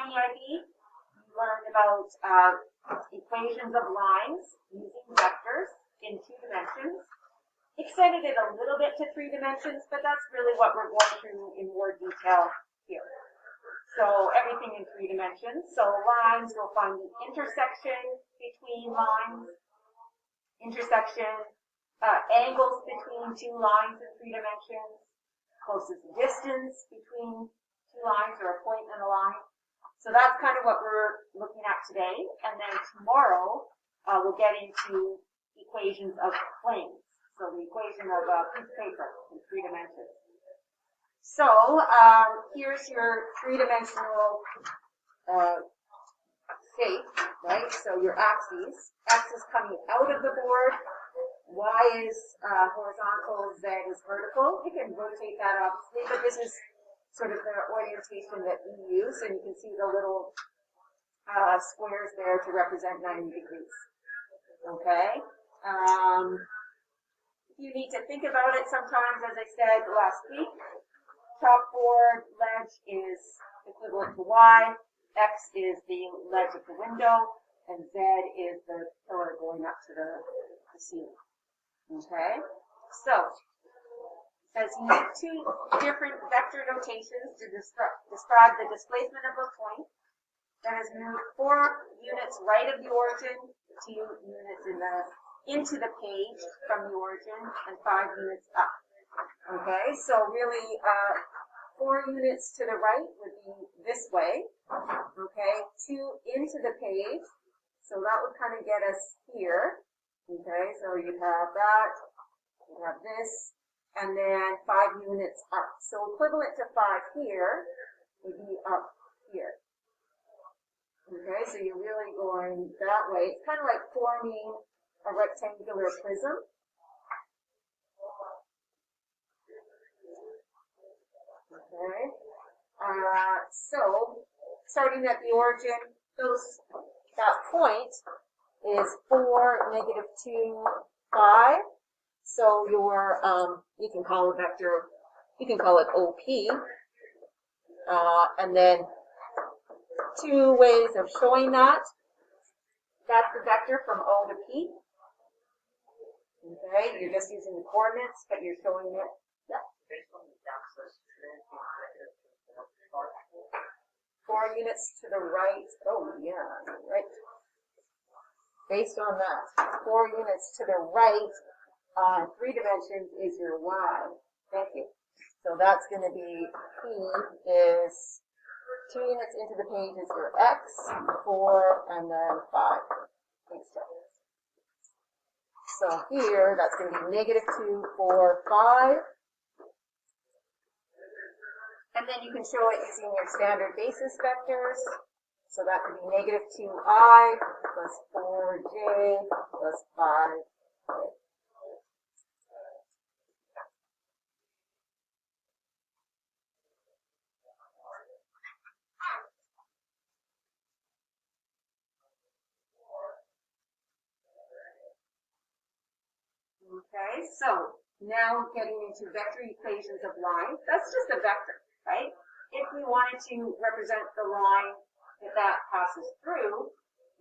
EIB, you learned about equations of lines using vectors in 2 dimensions. Extended it a little bit to 3 dimensions, but that's really what we're going through in more detail here. So everything in 3 dimensions. So lines, we'll find the intersection between lines, angles between 2 lines in 3 dimensions, closest distance between 2 lines or a point and a line. So that's kind of what we're looking at today. And then tomorrow, we'll get into equations of planes. So the equation of a piece of paper in 3 dimensions. So here's your 3-dimensional shape, right? So your axes. X is coming out of the board. Y is horizontal. Z is vertical. You can rotate that obviously, but this is sort of the orientation that we use, and you can see the little squares there to represent 90 degrees. Okay. You need to think about it sometimes, as I said last week. Chalkboard ledge is equivalent to Y, X is the ledge of the window, and Z is the pillar going up to the ceiling. Okay? So, it says you need 2 different vector notations to describe the displacement of a point that has moved 4 units right of the origin, 2 units into the page from the origin, and 5 units up. Okay, so really 4 units to the right would be this way. Okay, 2 into the page, so that would kind of get us here. Okay, so you'd have that, you'd have this, and then 5 units up. So equivalent to 5 here would be up here. Okay, so you're really going that way. It's kind of like forming a rectangular prism. Okay, so starting at the origin, that point is 4, -2, 5. So your you can call a vector, you can call it OP, and then 2 ways of showing that. That's the vector from O to P. Okay, you're just using the coordinates, but you're showing it. Yeah. Based on the axis, 4 units to the right. Oh, yeah, right. Based on that, 4 units to the right on 3 dimensions is your Y. Thank you. So that's going to be P is 2 units into the page is your X, 4, and then 5. Thanks, Jeff. So here, that's going to be -2, 4, 5. And then you can show it using your standard basis vectors. So that could be -2i plus 4j plus 5j. Okay, so now getting into vector equations of lines. That's just a vector, right? If we wanted to represent the line that passes through,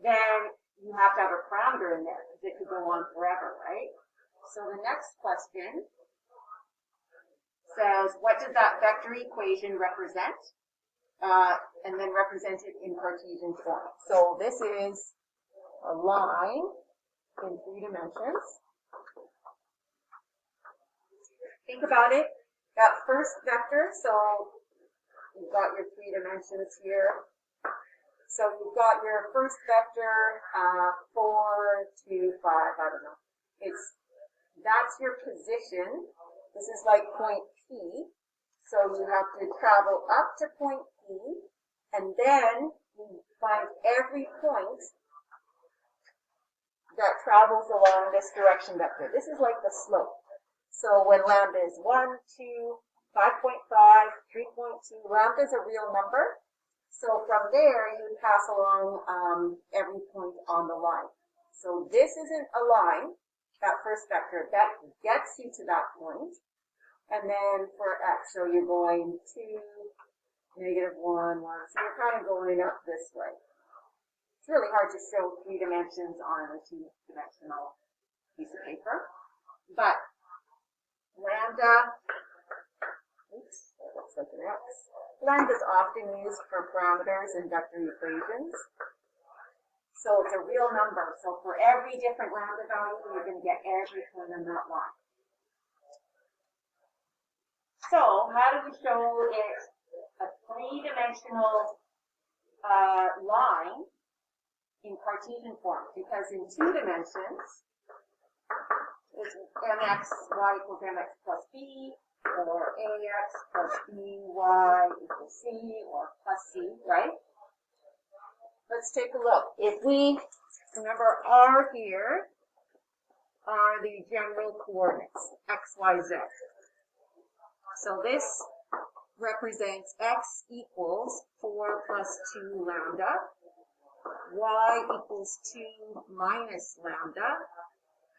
then you have to have a parameter in there because it could go on forever, right? So the next question says, what does that vector equation represent? And then represent it in Cartesian form. So this is a line in 3 dimensions. Think about it. That first vector, so you've got your 3 dimensions here. So you've got your first vector, 4, 2, 5, I don't know. That's your position. This is like point P. So you have to travel up to point P, and then you find every point that travels along this direction vector. This is like the slope. So when lambda is 1, 2, 5.5, 3.2, lambda is a real number. So from there, you pass along every point on the line. So this isn't a line, that first vector, that gets you to that point. And then for x, so you're going 2, -1, 1. So you're kind of going up this way. It's really hard to show 3 dimensions on a 2-dimensional piece of paper. But lambda, oops, that looks like an X. Lambda is often used for parameters in vector equations. So it's a real number. So for every different lambda value, you're going to get every point on that line. So how do we show it a 3-dimensional line in Cartesian form? Because in 2 dimensions, it's mx, y equals mx plus b, or ax plus by equals c, or plus c, right? Let's take a look. If we remember r here are the general coordinates, x, y, z. So this represents x equals 4 plus 2 lambda, y equals 2 minus lambda,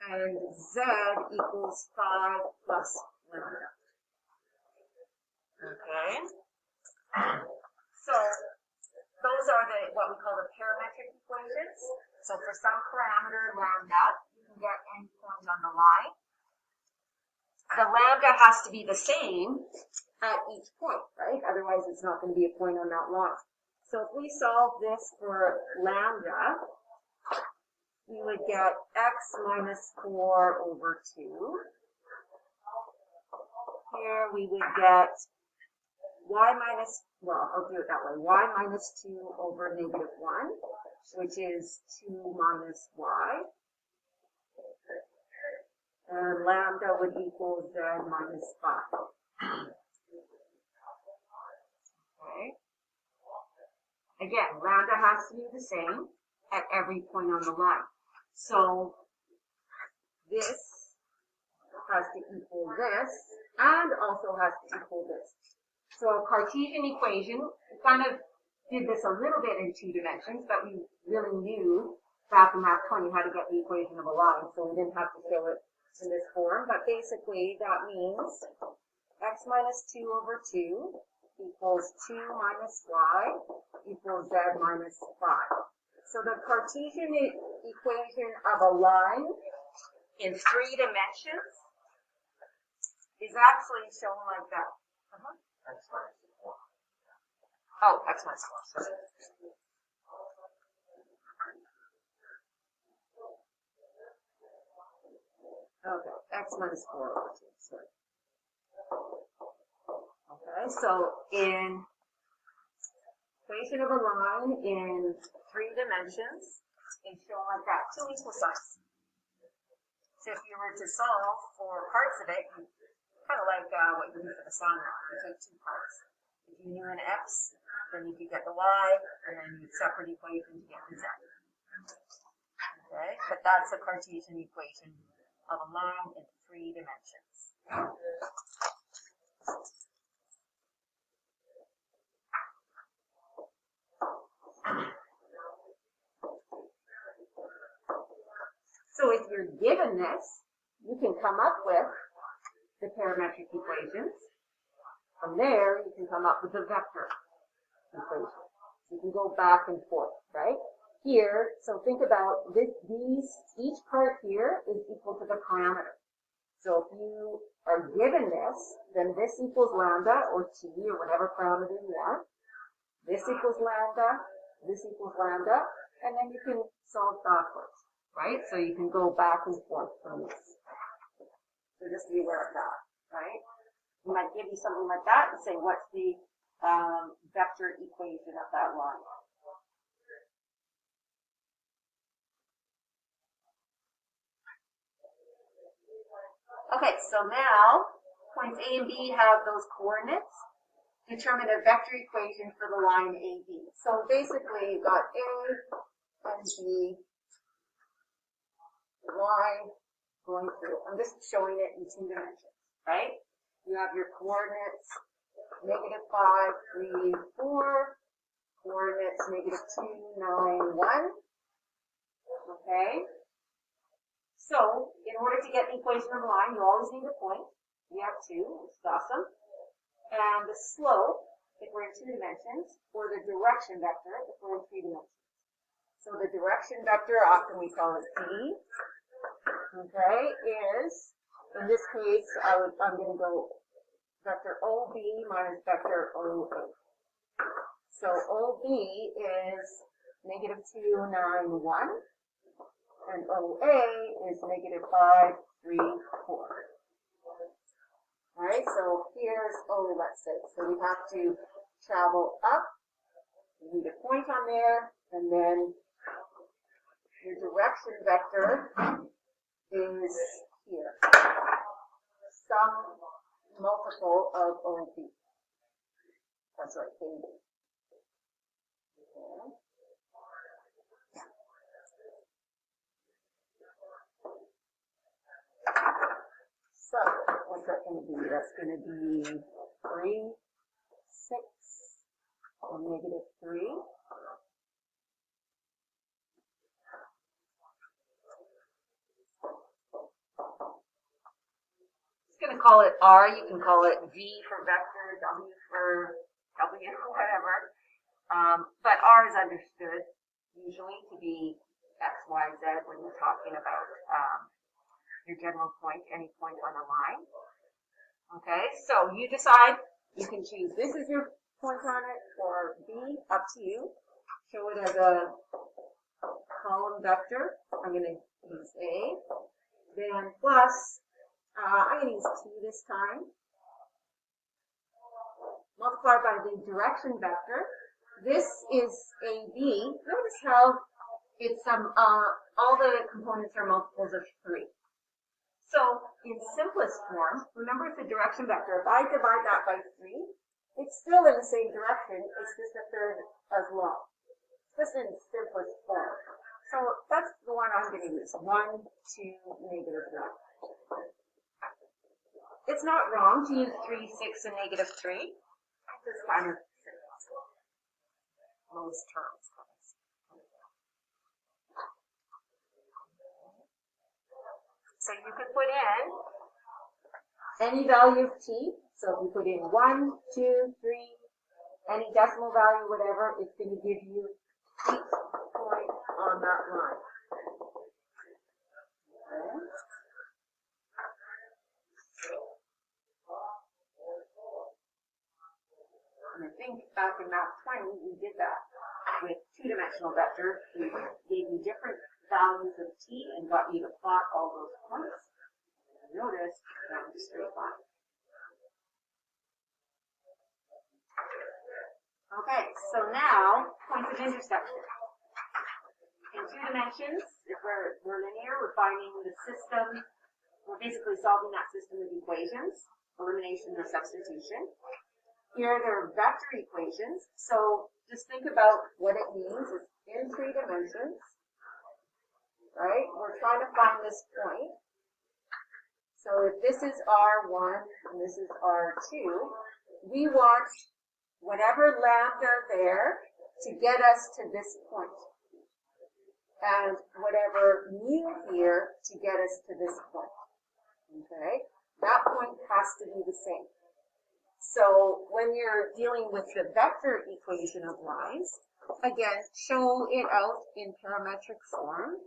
and z equals 5 plus lambda. Okay? So those are what we call the parametric equations. So for some parameter lambda, you can get any point on the line. The lambda has to be the same at each point, right? Otherwise, it's not going to be a point on that line. So if we solve this for lambda, we would get x minus 4 over 2. Here we would get y minus, well, I'll do it that way, y minus 2 over -1, which is 2 minus y. And lambda would equal z minus 5. Okay. Again, lambda has to be the same at every point on the line. So this has to equal this, and also has to equal this. So a Cartesian equation, we kind of did this a little bit in 2 dimensions, but we really knew back in Math 20 how to get the equation of a line, so we didn't have to show it in this form. But basically, that means x minus 2 over 2 equals 2 minus y equals z minus 5. So the Cartesian equation of a line in 3 dimensions is actually shown like that. X minus 4. Oh, x minus 4. Sorry. Okay, x minus 4 over 2. Sorry. Okay, so in equation of a line in 3 dimensions is shown like that, 2 equal signs. So if you were to solve for parts of it, kind of like what you do for the sun, you take 2 parts. If you knew an x, then you could get the y, and then you separate equation to get the z. Okay, but that's a Cartesian equation of a line in 3 dimensions. So if you're given this, you can come up with the parametric equations. From there, you can come up with the vector equation. You can go back and forth, right? Here, so think about this, each part here is equal to the parameter. So if you are given this, then this equals lambda or t or whatever parameter you want. This equals lambda, and then you can solve backwards, right? So you can go back and forth from this. So just be aware of that, right? We might give you something like that and say, what's the vector equation of that line? Okay, so now points A and B have those coordinates. Determine a vector equation for the line AB. So basically, you've got A and B line going through. I'm just showing it in 2 dimensions, right? You have your coordinates -5, 3, 4, coordinates -2, 9, 1. Okay? So, in order to get the equation of a line, you always need a point. We have 2, which is awesome. And the slope if we're in 2 dimensions, or the direction vector if we're in 3 dimensions. So the direction vector, often we call it D, okay, is, in this case, I'm going to go vector OB minus vector OA. So OB is negative 2, 9, 1, and OA is negative 5, 3, 4. All right, so here's O, let's say. So we have to travel up. We need a point on there, and then your direction vector is here. Some multiple of OB. That's right, AB. Okay. So, what's that going to be? That's going to be 3, 6, and negative 3. Just going to call it R. You can call it V for vector, W for W, whatever. But R is understood usually to be X, Y, Z when you're talking about your general point, any point on a line. Okay, so you decide, you can choose this is your point on it, or B, up to you. Show it as a column vector. I'm going to use A. Then plus, I'm going to use 2 this time. Multiplied by the direction vector. This is AB. Notice how it's all the components are multiples of 3. So in simplest form, remember it's a direction vector. If I divide that by 3, it's still in the same direction. It's just a third as long. This is in simplest form. So that's the one I'm going to use. 1, 2, negative 1. It's not wrong to use 3, 6, and negative 3. It's just kind of most terms. So you could put in any value of t. So if you put in 1, 2, 3, any decimal value, whatever, it's going to give you each point on that line. Okay. And I think back in Math 20, we did that with 2-dimensional vector. We gave you different values of t and got you to plot all those points. And notice that was a straight line. Okay, so now points of intersection. In 2 dimensions, if we're linear, we're finding the system. We're basically solving that system of equations, elimination or substitution. Here there are vector equations. So just think about what it means. It's in 3 dimensions. Right? We're trying to find this point. So if this is R1 and this is R2, we want whatever lambda there to get us to this point. And whatever mu here to get us to this point. Okay? That point has to be the same. So when you're dealing with the vector equation of lines, again, show it out in parametric form.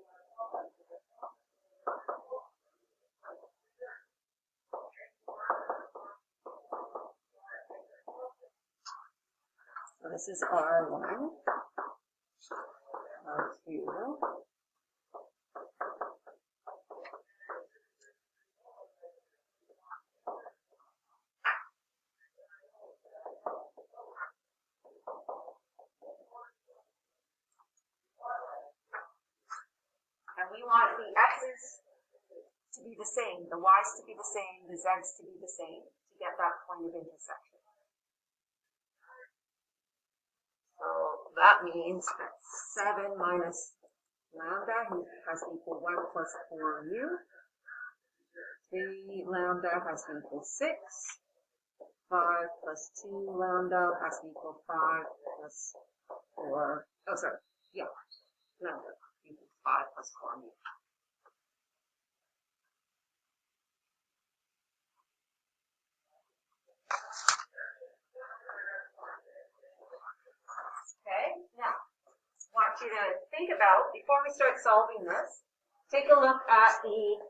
So this is R1, R2, and we want the x's to be the same, the y's to be the same, the z's to be the same to get that point of intersection. So that means that 7 minus lambda has to equal 1 plus 4 mu. 3 lambda has to equal 6. 5 plus 2 lambda has to equal 5 plus 4. Oh, sorry. Yeah. Lambda equals 5 plus 4 mu. you to think about, before we start solving this, take a look at the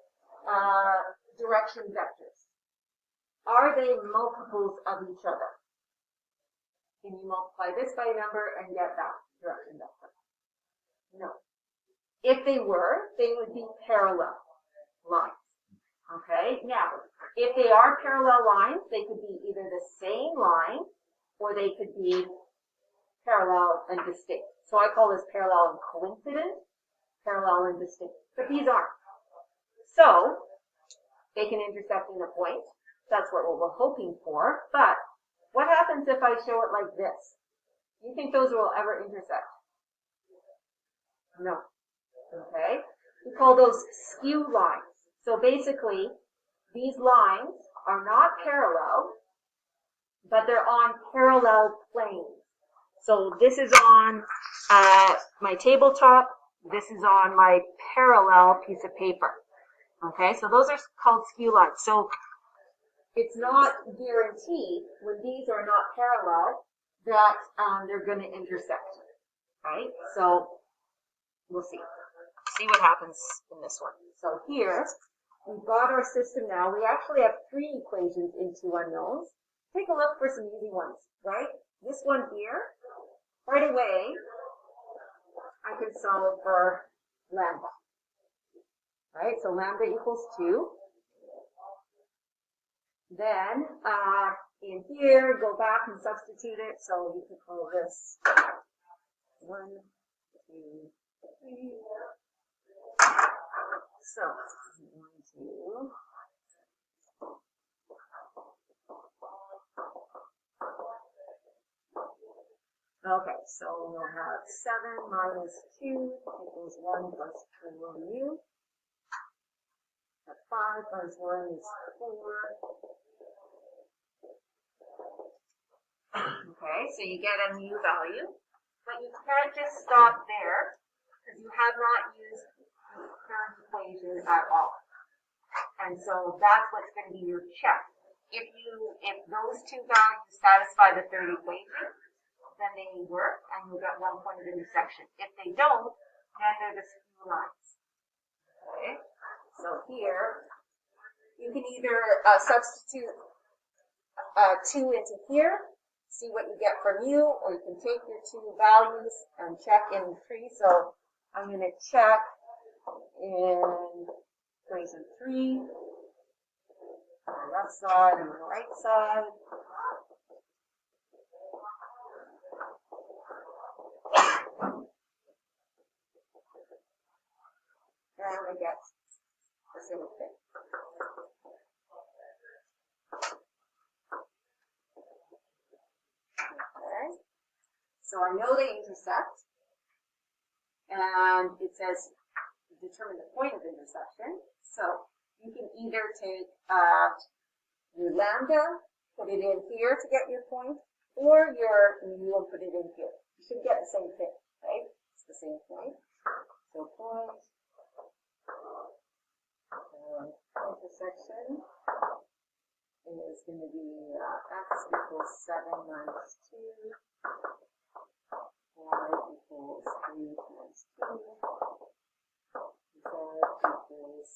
direction vectors. Are they multiples of each other? Can you multiply this by a number and get that direction vector? No. If they were, they would be parallel lines. Okay, now, if they are parallel lines, they could be either the same line or they could be parallel and distinct. So I call this parallel and coincident, parallel and distinct. But these aren't. So they can intersect in a point. That's what we're hoping for. But what happens if I show it like this? Do you think those will ever intersect? No. Okay? We call those skew lines. So basically, these lines are not parallel, but they're on parallel planes. So this is on my tabletop. This is on my parallel piece of paper. Okay, so those are called skew lines. So it's not guaranteed when these are not parallel that they're going to intersect. Right? So we'll see. See what happens in this one. So here, we've got our system now. We actually have 3 equations in 2 unknowns. Take a look for some easy ones, right? This one here, right away, I can solve for lambda. Right, so lambda equals 2. Then, in here, go back and substitute it. So you can call this 1, 2, 3. So, 1, 2. Okay, so we'll have 7 minus 2 equals 1 plus 2mu. 5 minus 1 is 4. Okay, so you get a mu value, but you can't just stop there because you have not used the current equation at all. And so that's what's going to be your check. If those 2 values satisfy the third equation, then they work and you'll get 1 point of intersection. If they don't, then they're the skew lines. Okay, so here you can either substitute 2 into here, see what you get from mu, or you can take your 2 values and check in 3. So I'm going to check in equation 3, on the left side and the right side. And I get the same thing. Okay. So I know they intersect. And it says determine the point of intersection. So you can either take your lambda, put it in here to get your point, or your mu and put it in here. You should get the same thing, right? It's the same point. So point. Intersection is going to be x equals 7 minus 2, y equals 3 times 2, z equals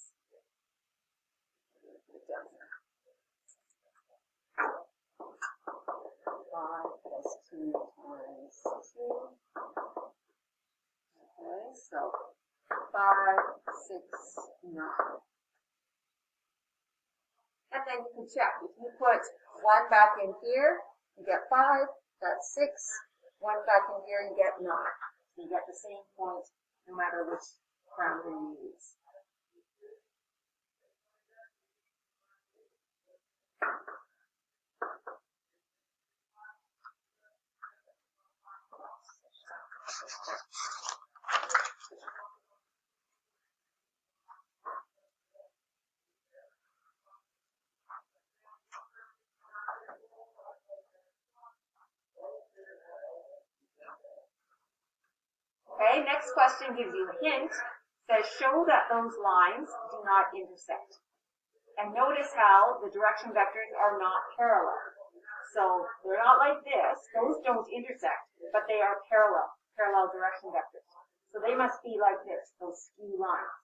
5 plus 2 times 2. Okay, so 5, 6, 9. And then you can check. If you put 1 back in here, you get 5. That's 6. 1 back in here, you get 9. So you get the same point no matter which parameter you use. Okay, next question gives you a hint. Says show that those lines do not intersect. And notice how the direction vectors are not parallel. So they're not like this. Those don't intersect, but they are parallel direction vectors. they must be like this, those skew lines.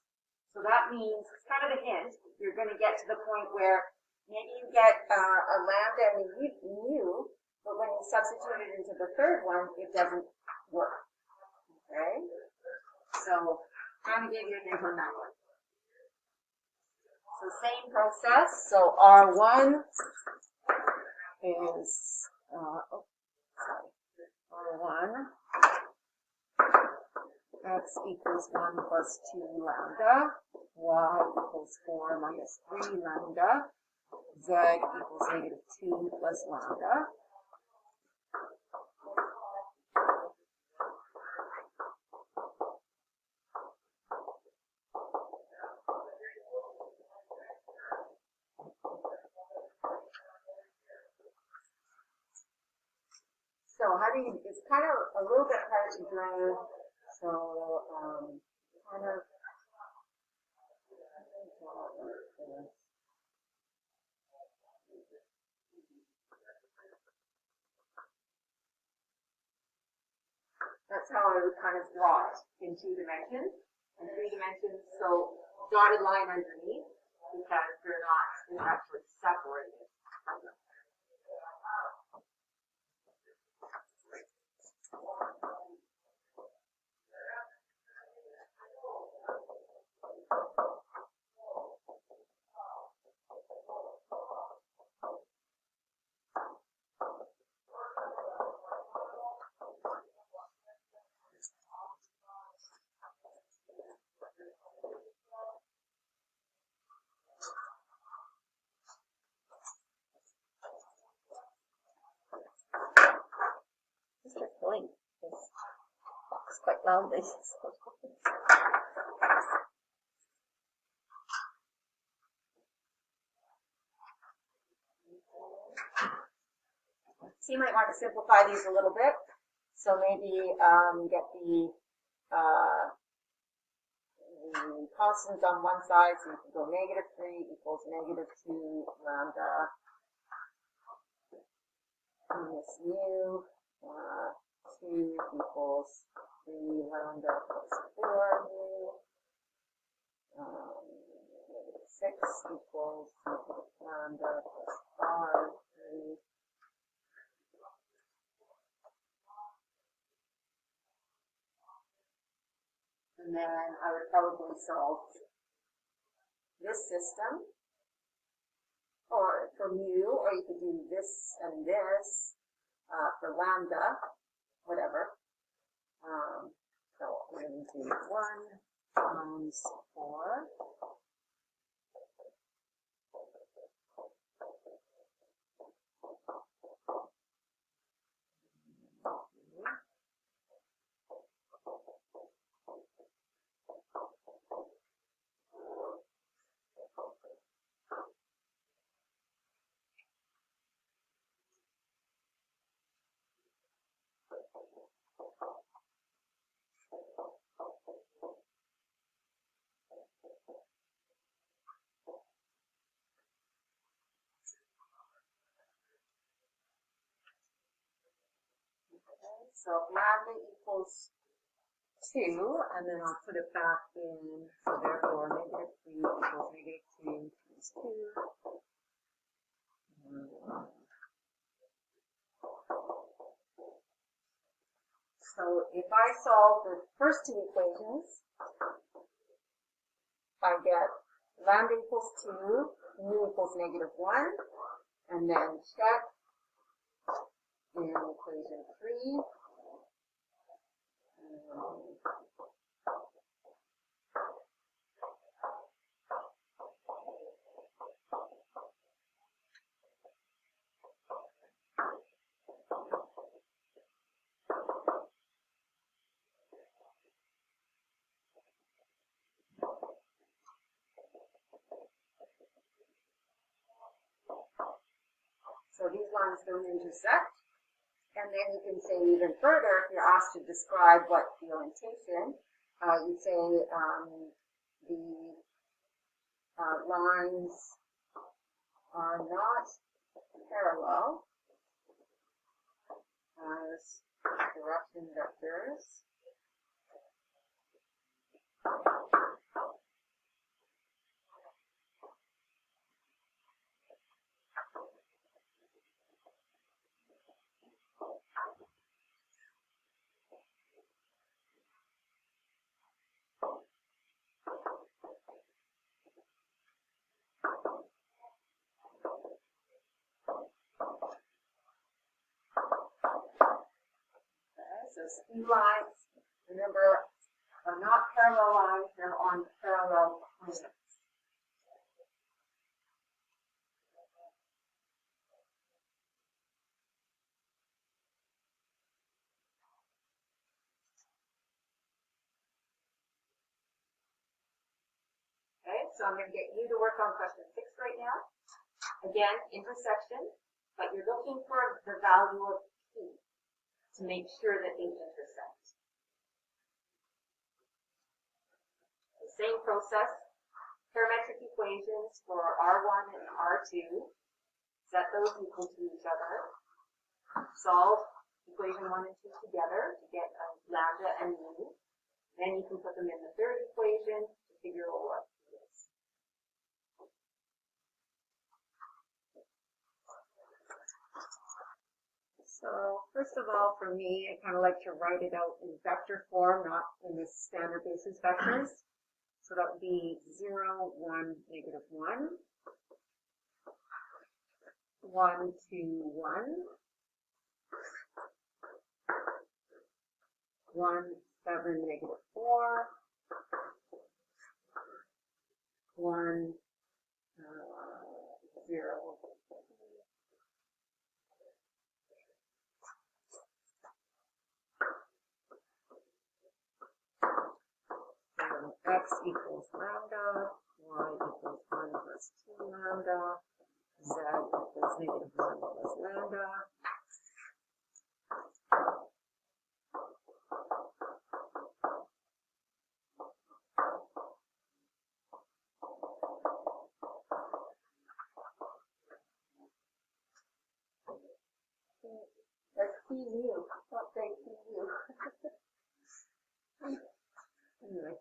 So that means, it's kind of a hint, you're going to get to the point where maybe you get a lambda and a mu, but when you substitute it into the third one, it doesn't work. Okay? So, trying to give you a hint on that one. So same process. So R1 is, R1, x equals 1 plus 2 lambda, y equals 4 minus 3 lambda, z equals negative 2 plus lambda. So how do you, it's kind of a little bit hard to draw, so kind of, that's how I would kind of draw it in 2 dimensions, in 3 dimensions, so dotted line underneath, because they're not, they're actually separated from them. Mr. Blink is quite loudly. So you might want to simplify these a little bit. So maybe get the constants on one side, so you can go negative 3 equals negative 2 lambda minus mu, 2 equals 3 lambda plus 4 mu, negative 6 equals negative lambda plus 5 mu. And then I would probably solve this system, or for mu, or you could do this and this for lambda, whatever. So we're going to do 1 times 4. So lambda equals 2, and then I'll put it back in, so therefore negative 3 equals negative 2 times 2. So if I solve the first 2 equations, I get lambda equals 2, mu equals negative 1, and then check in equation 3. So these lines don't intersect. And then you can say even further, if you're asked to describe what the orientation, you'd say the lines are not parallel as direction vectors. So speed lines, remember, are not parallel lines, they're on parallel planes. Okay, so I'm going to get you to work on question 6 right now. Again, intersection, but you're looking for the value of P to make sure that they intersect. The same process, parametric equations for R1 and R2, set those equal to each other, solve equation 1 and 2 together to get lambda and mu. Then you can put them in the third equation to figure out what P is. So first of all, for me, I kind of like to write it out in vector form, not in this standard basis vectors. So that would be 0, 1, negative 1, 1, 2, 1, 1, 7, negative 4, 1, 0. So x equals lambda, y equals 1 plus 2 lambda, z equals negative 1 plus lambda. That's PU. Let's say PU. Anyway.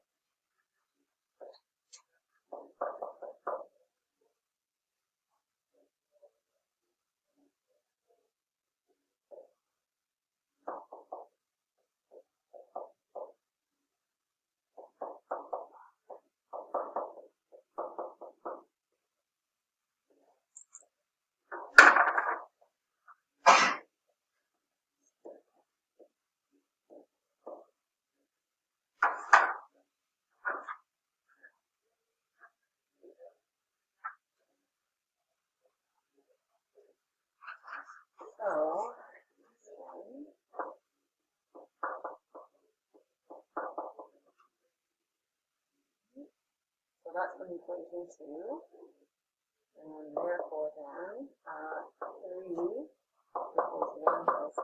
So that's from equation 2. And therefore then, 3 equals 1 plus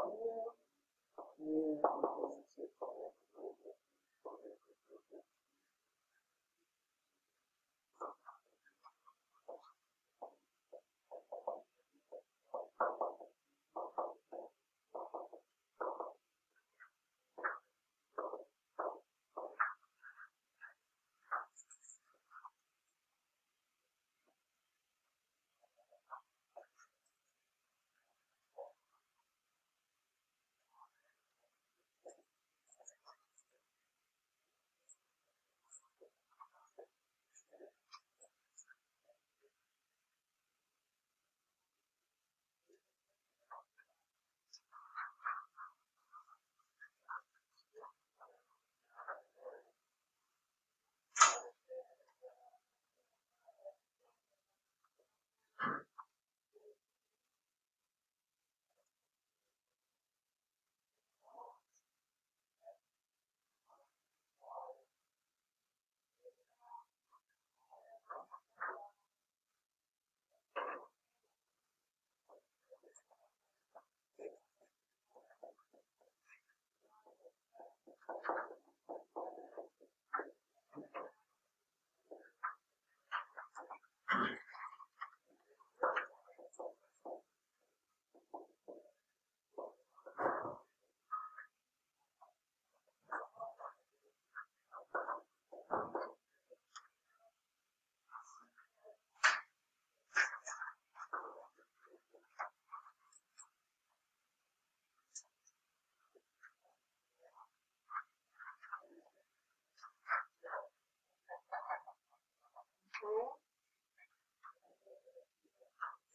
mu equals 2.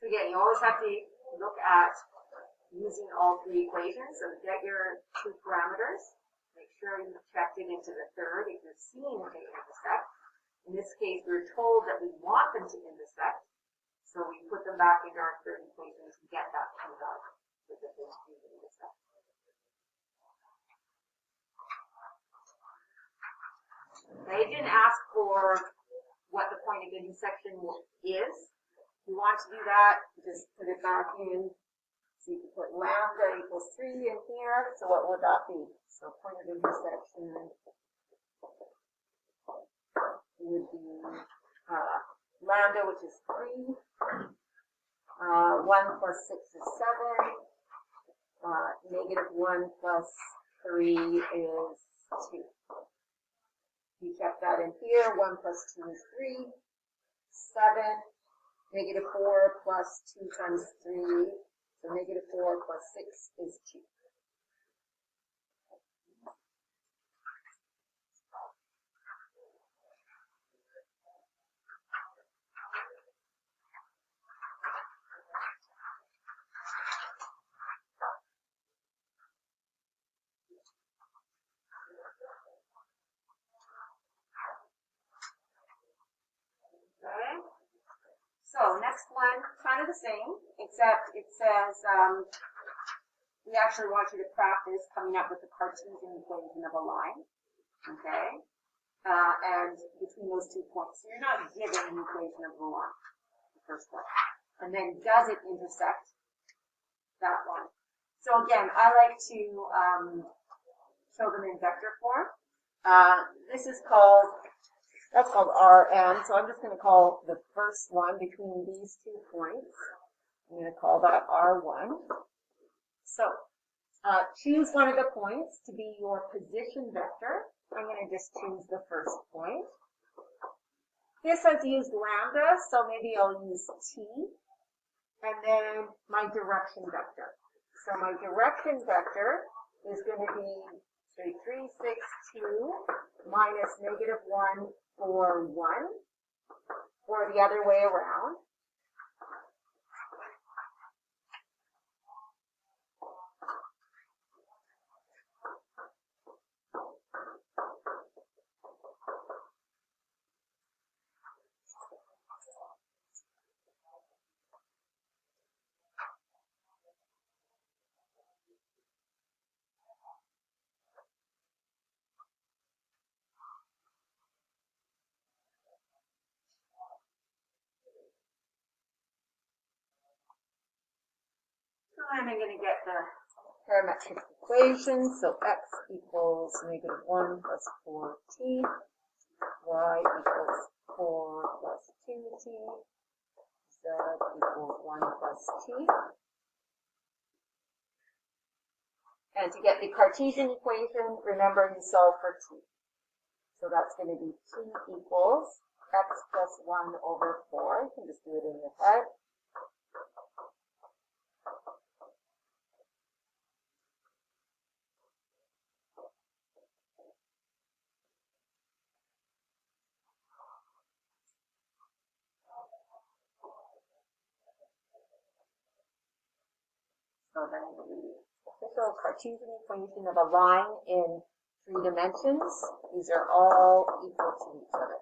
So again, you always have to look at using all three equations. So get your two parameters. Make sure you checked it into the third if you're seeing they intersect. In this case, we're told that we want them to intersect. So we put them back into our third equation to get that true value with the things to intersect. They didn't ask for what the point of intersection is. If you want to do that, just put it back in. So you can put lambda equals 3 in here. So what would that be? So point of intersection would be lambda, which is 3. 1 plus 6 is 7. Negative 1 plus 3 is 2. You check that in here. 1 plus 2 is 3. 7. Negative 4 plus 2 times 3. So negative 4 plus 6 is 2. Okay. So next one, kind of the same, except it says we actually want you to practice coming up with the Cartesian equation of a line. Okay. And between those 2 points. So you're not given an equation of a line, the first one. And then does it intersect that one? So again, I like to show them in vector form. This is called, that's called Rn. So I'm just going to call the first one between these 2 points. I'm going to call that R1. So choose one of the points to be your position vector. I'm going to just choose the first point. This has used lambda, so maybe I'll use t. And then my direction vector. So my direction vector is going to be, say, 3, 6, 2 minus negative 1, 4, 1, or the other way around. And I'm going to get the parametric equation. So x equals negative 1 plus 4t. Y equals 4 plus 2t. Z equals 1 plus t. And to get the Cartesian equation, remember you solve for t. So that's going to be t equals x plus 1 over 4. You can just do it in your head. So then the official Cartesian equation of a line in 3 dimensions, these are all equal to each other.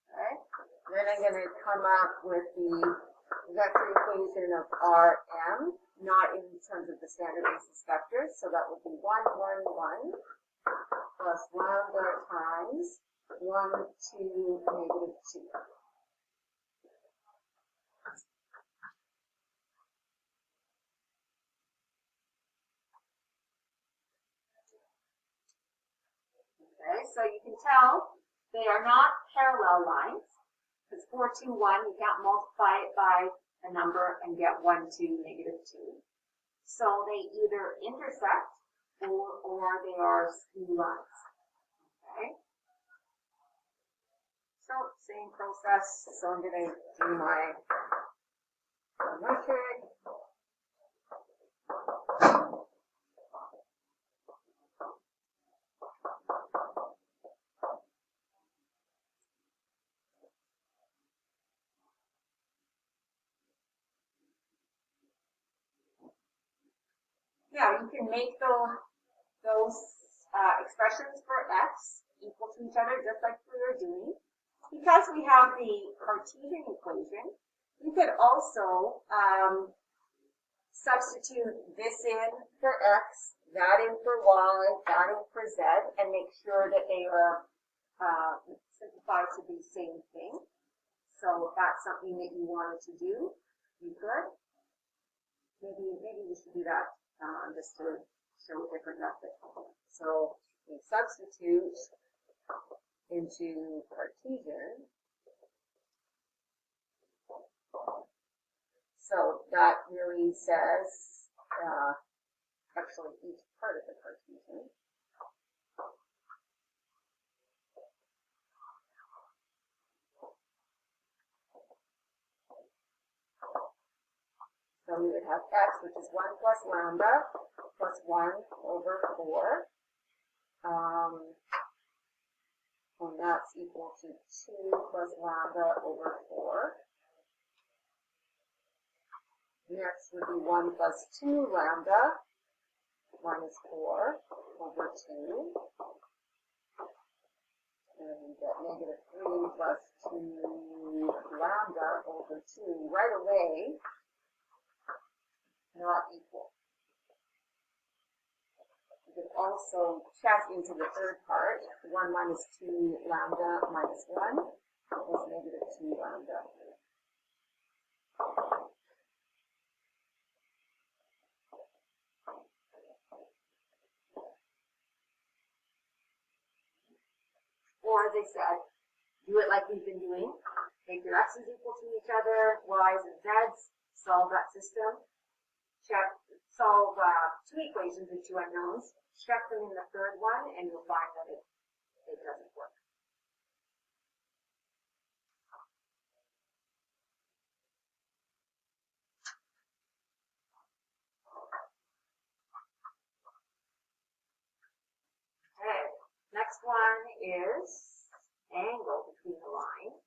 Okay. Then I'm going to come up with the vector equation of Rm, not in terms of the standard basis vectors. So that would be 1, 1, 1 plus lambda times 1, 2, negative 2. Okay, so you can tell they are not parallel lines. Because 4, 2, 1, you can't multiply it by a number and get 1, 2, negative 2. So they either intersect or they are skew lines. Okay? So same process. So I'm going to do my geometric. Yeah, you can make those expressions for x equal to each other just like we were doing. Because we have the Cartesian equation, you could also substitute this in for x, that in for y, that in for z, and make sure that they are simplified to the same thing. So if that's something that you wanted to do, you could. Maybe we should do that just to show a different method. So we substitute into Cartesian. So that really says, actually each part of the Cartesian. So we would have x, which is 1 plus lambda, plus 1 over 4. And that's equal to 2 plus lambda over 4. Next would be 1 plus 2 lambda minus 4 over 2. And we get negative 3 plus 2 lambda over 2 right away. Not equal. You could also check into the third part. 1 minus 2 lambda minus 1 is negative 2 lambda. Or as I said, do it like we've been doing. Make your x's equal to each other, y's and z's, solve that system. Solve two equations with two unknowns, check them in the third one, and you'll find that it doesn't work. Okay, next one is angle between the line.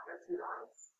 There are two lines.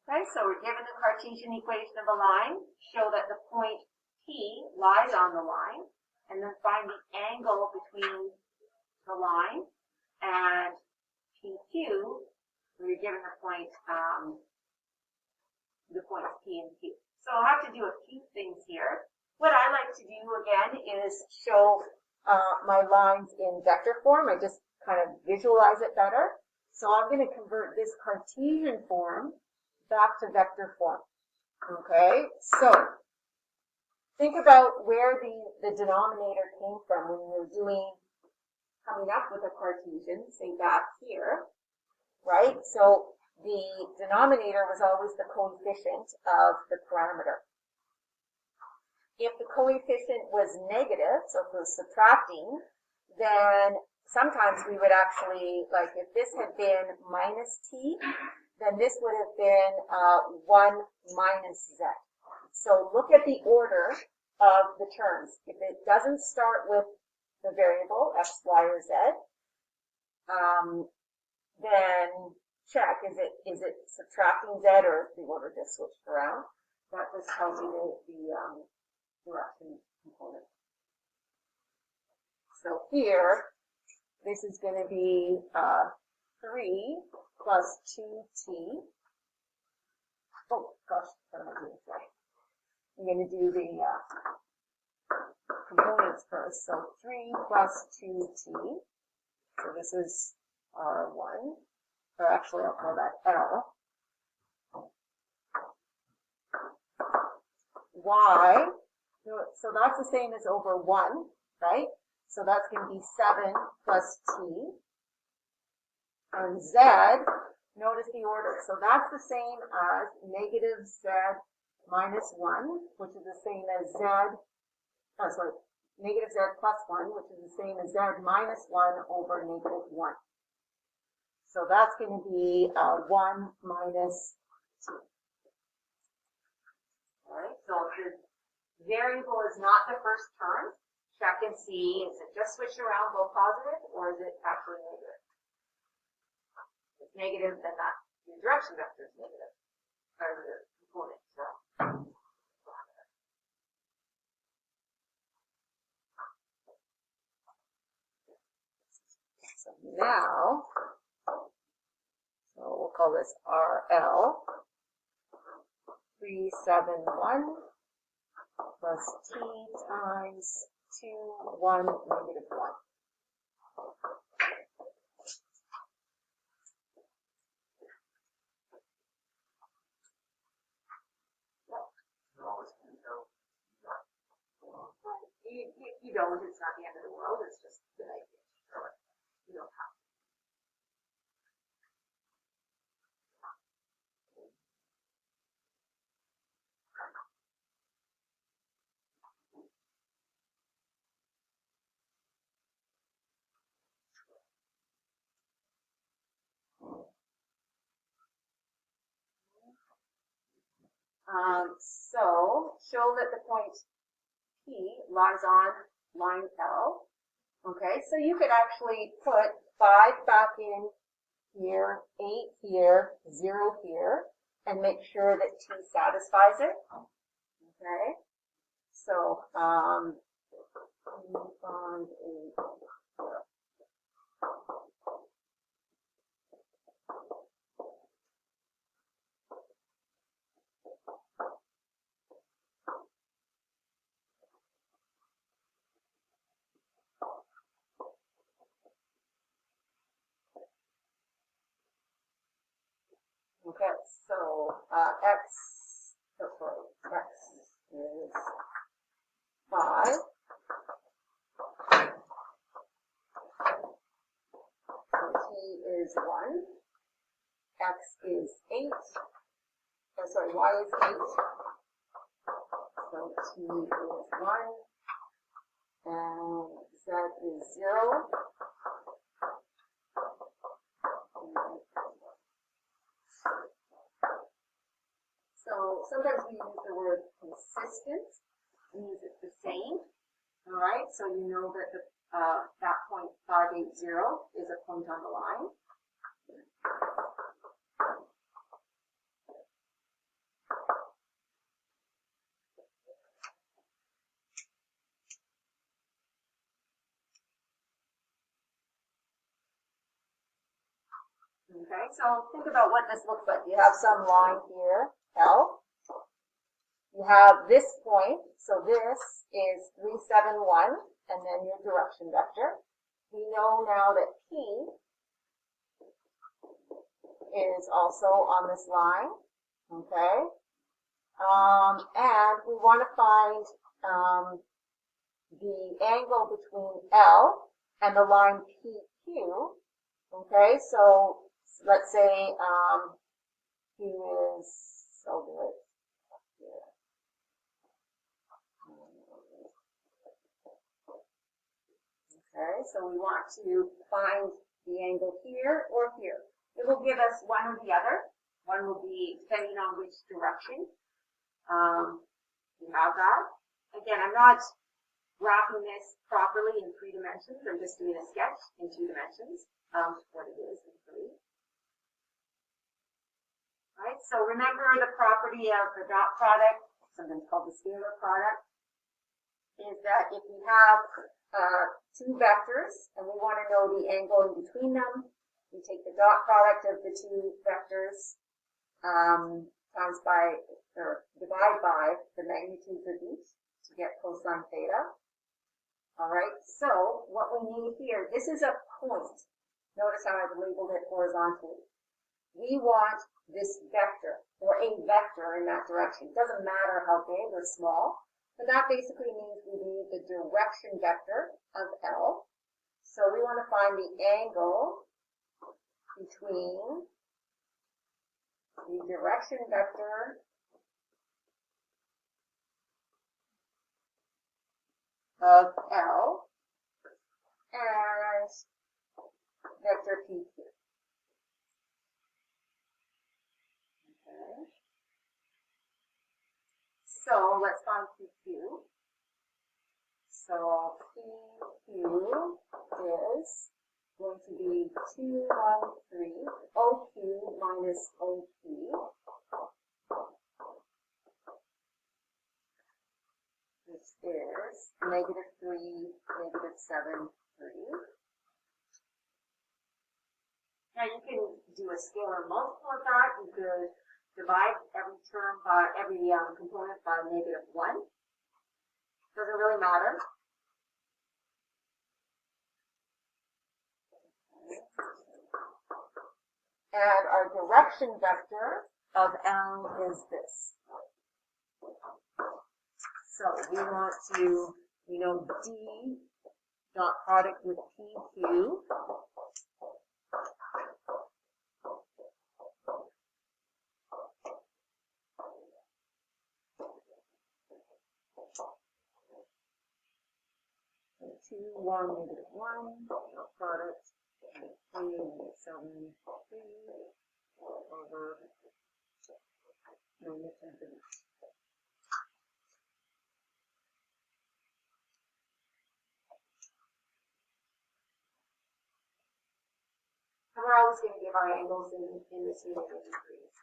Okay, so we're given the Cartesian equation of a line, show that the point P lies on the line, and then find the angle between the line and PQ, where you're given the points P and Q. So I'll have to do a few things here. What I like to do again is show my lines in vector form. I just kind of visualize it better. So I'm going to convert this Cartesian form back to vector form. Okay, so think about where the denominator came from when we were coming up with a Cartesian, say back here, right? So the denominator was always the coefficient of the parameter. If the coefficient was negative, so if it was subtracting, then sometimes we would actually, like if this had been minus t, then this would have been 1 minus z. So look at the order of the terms. If it doesn't start with the variable x, y, or z, then check, is it subtracting z or is the order just switched around? That just tells you the direction component. So here, this is going to be 3 plus 2t, oh gosh, what am I doing today? I'm going to do the components first. So 3 plus 2t. So this is R1, or actually I'll call that L. Y, so that's the same as over 1, right? So that's going to be 7 plus t. And Z, notice the order. So that's the same as negative Z minus 1, which is the same as negative Z plus 1, which is the same as Z minus 1 over negative 1. So that's going to be 1 minus t. All right, so if the variable is not the first term, check and see, is it just switched around both positive, or is it actually negative? If it's negative, then that the direction vector is negative, or the component. So now, so we'll call this RL, 371 plus t times 2, 1, negative 1. You don't, it's not the end of the world, it's just a good idea. You don't have to. So show that the point P lies on line L. Okay, so you could actually put 5 back in here, 8 here, 0 here, and make sure that T satisfies it. Okay, so 5, 8. Okay, so X is 5. So T is 1. X is 8. Oh, sorry, Y is 8. So T is 1. And Z is 0. So sometimes we use the word consistent. We use it the same. All right, so you know that the that point 580 is a point on the line. Okay, so think about what this looks like. You have some line here, L. You have this point, so this is 371, and then your direction vector. We know now that P is also on this line, okay? And we want to find the angle between L and the line PQ, okay? So let's say Q is, I'll do it here. Okay, so we want to find the angle here or here. It will give us one or the other. One will be depending on which direction. You have that. Again, I'm not graphing this properly in 3 dimensions. I'm just doing a sketch in 2 dimensions of what it is in 3. All right, so remember the property of the dot product, sometimes called the scalar product, is that if we have 2 vectors and we want to know the angle in between them, we take the dot product of the 2 vectors times by, or divide by the magnitudes of each to get cosine theta. All right, so what we need here, this is a point. Notice how I've labeled it horizontally. We want this vector, or a vector in that direction. It doesn't matter how big or small, but that basically means we need the direction vector of L. So we want to find the angle between the direction vector of L and vector PQ. Okay. So let's find PQ. So PQ is going to be 213 OQ minus OP. This is negative 3, negative 7, 3. Now you can do a scalar multiple of that. You could divide every term by every component by negative 1. Doesn't really matter. And our direction vector of L is this. So we want to, we know D dot product with PQ. So 2, 1, negative 1, dot product, 3, negative 7, 3, over negative 10. And we're always going to give our angles in this unit of degrees.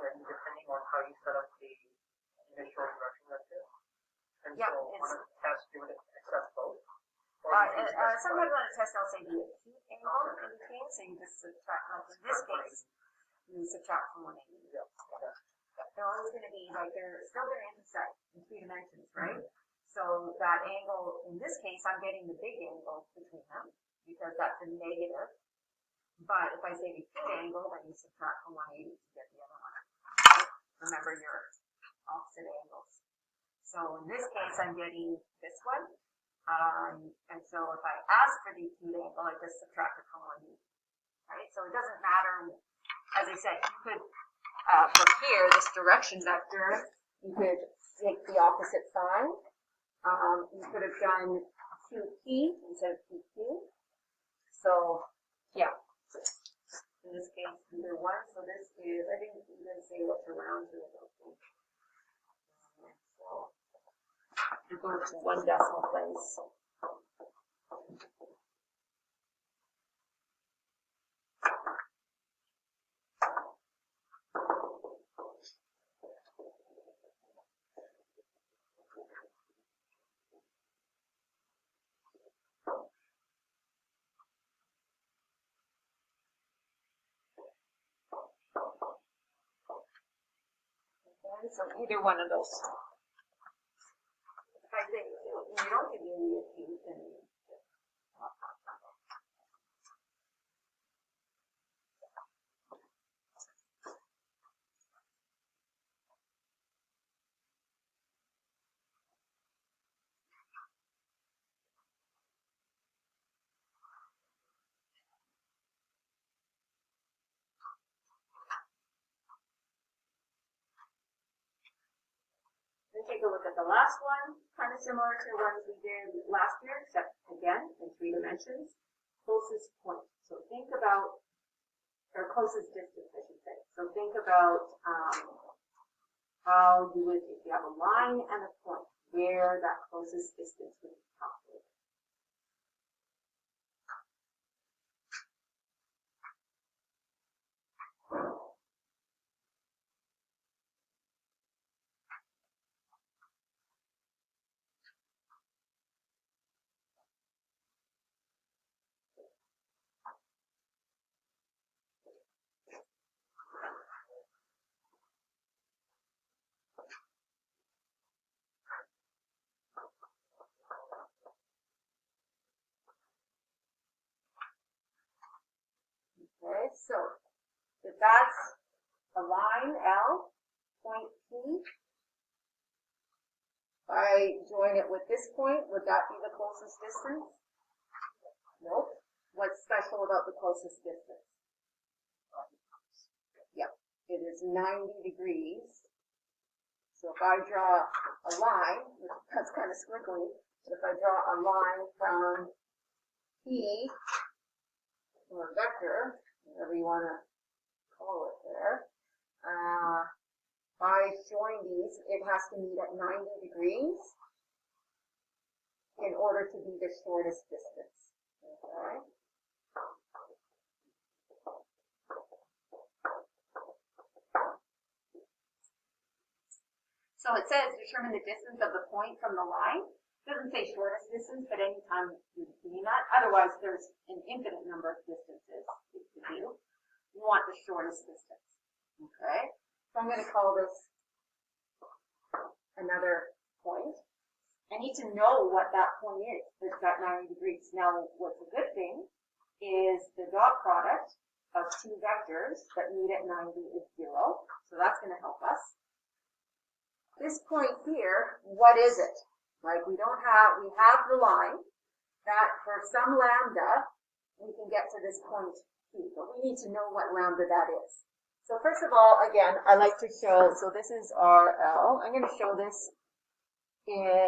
Depending on how you set up the initial direction vector. And Yeah, so on a test, you would accept both. Sometimes on a test I'll say the acute angle in between, so you just subtract, in this case, you subtract from 180. Yeah. Okay. They're always going to be, like, they're still going to intersect in 3 dimensions, right? So that angle, in this case, I'm getting the big angle between them, because that's a negative. But if I say the acute angle, then you subtract from 180 to get the other one. Remember your opposite angles. So in this case, I'm getting this one. And so if I ask for the acute angle, I just subtract it from 180. Right? So it doesn't matter. As I said, you could, from here, this direction vector, you could take the opposite sign. You could have done QP instead of PQ. So, yeah. In this case, either one. So this is, I think you can say what's around here. So, you go to 1 decimal place. Okay, so either one of those. If I say you don't give me any issues, then take a look at the last one, kind of similar to the ones we did last year, except again in 3 dimensions. Closest point. So think about, or closest distance, I should say. So think about how you would, if you have a line and a point, where that closest distance would be calculated. Okay, so if that's a line L, point P, if I join it with this point, would that be the closest distance? Nope. What's special about the closest distance? Yep, it is 90 degrees. So if I draw a line, that's kind of squiggly, but if I draw a line from P, or vector, whatever you want to call it there, if I join these, it has to meet at 90 degrees in order to be the shortest distance. Okay. So it says determine the distance of the point from the line. It doesn't say shortest distance, but anytime you're doing that, otherwise there's an infinite number of distances to do. You want the shortest distance. Okay. So I'm going to call this another point. I need to know what that point is. It's at 90 degrees. Now, what's a good thing is the dot product of 2 vectors that meet at 90 is 0. So that's going to help us. This point here, what is it? Like we have the line that for some lambda, we can get to this point P, but we need to know what lambda that is. So first of all, again, I like to show, so this is RL. I'm going to show this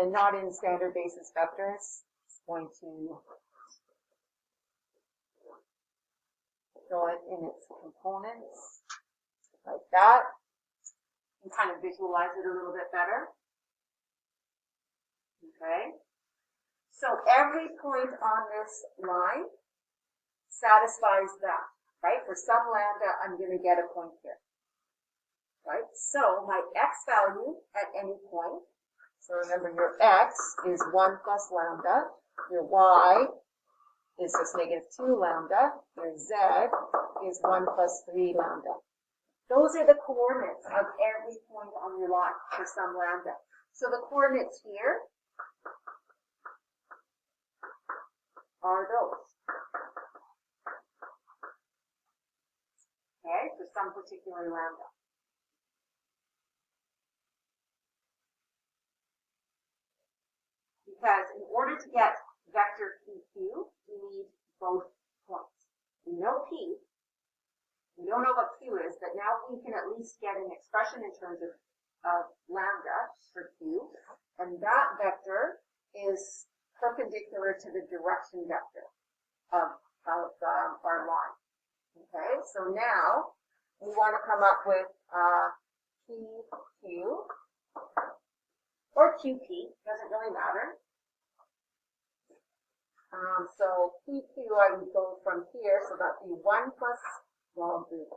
not in standard basis vectors. It's going to show it in its components, like that. And kind of visualize it a little bit better. Okay. So every point on this line satisfies that, right? For some lambda, I'm going to get a point here, right? So my x value at any point, so remember your x is 1 plus lambda, your y is just -2 lambda, your z is 1 plus 3 lambda. Those are the coordinates of every point on your line for some lambda. So the coordinates here are those. Okay, for some particular lambda. Because in order to get vector PQ, we need both points. We know P. We don't know what Q is, but now we can at least get an expression in terms of lambda for Q. And that vector is perpendicular to the direction vector of our line. Okay, so now we want to come up with PQ or QP, doesn't really matter. So PQ, I would go from here, so that'd be 1 plus, well, I'll do it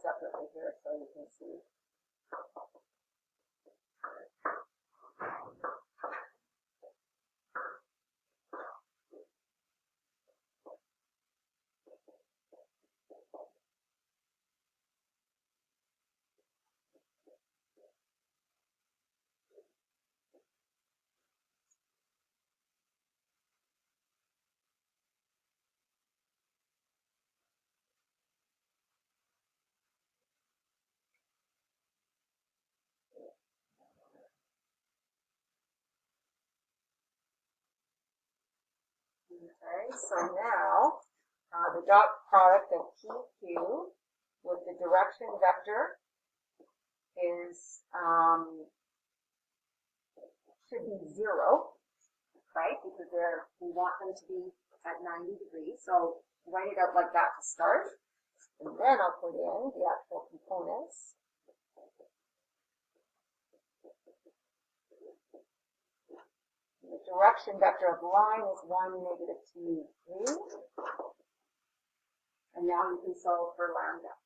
separately here so you can see. Okay, so now the dot product of PQ with the direction vector is should be 0, right? Because we want them to be at 90 degrees. So write it out like that to start, and then I'll put in the actual components. The direction vector of the line is 1, -2, 3. And now you can solve for lambda.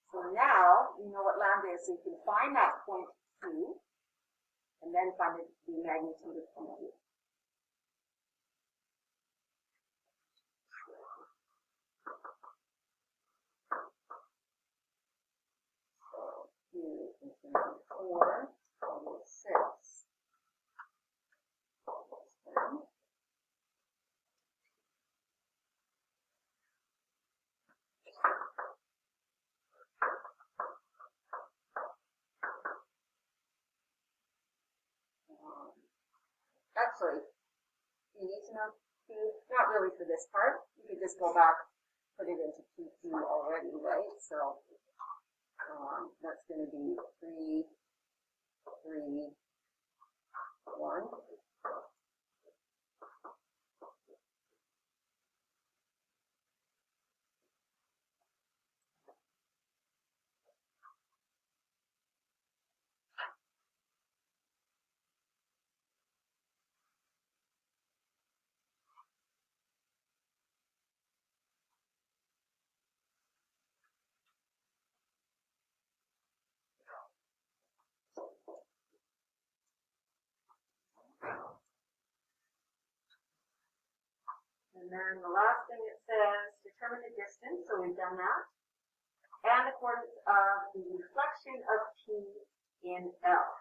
So now you know what lambda is, so you can find that point Q, and then find the magnitude of PQ. So Q is going to be 4, 6. Actually, you need to know Q, not really for this part. You could just go back, put it into PQ already, right? So that's going to be 3, 3, 1. And then the last thing it says, determine the distance, so we've done that, and the coordinates of the reflection of P in L.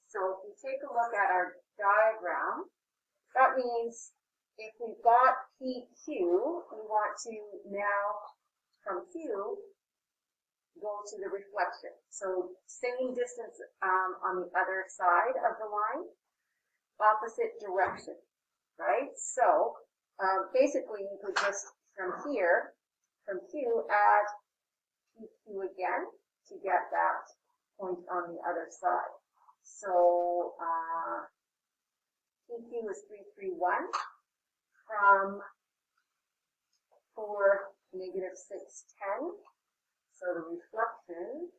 So if you take a look at our diagram, that means if we've got PQ, we want to now, from Q, go to the reflection. So same distance on the other side of the line, opposite direction, right? So basically, you could just, from here, from Q, add PQ again to get that point on the other side. So PQ is 331 from 4, -6, 10. So the reflection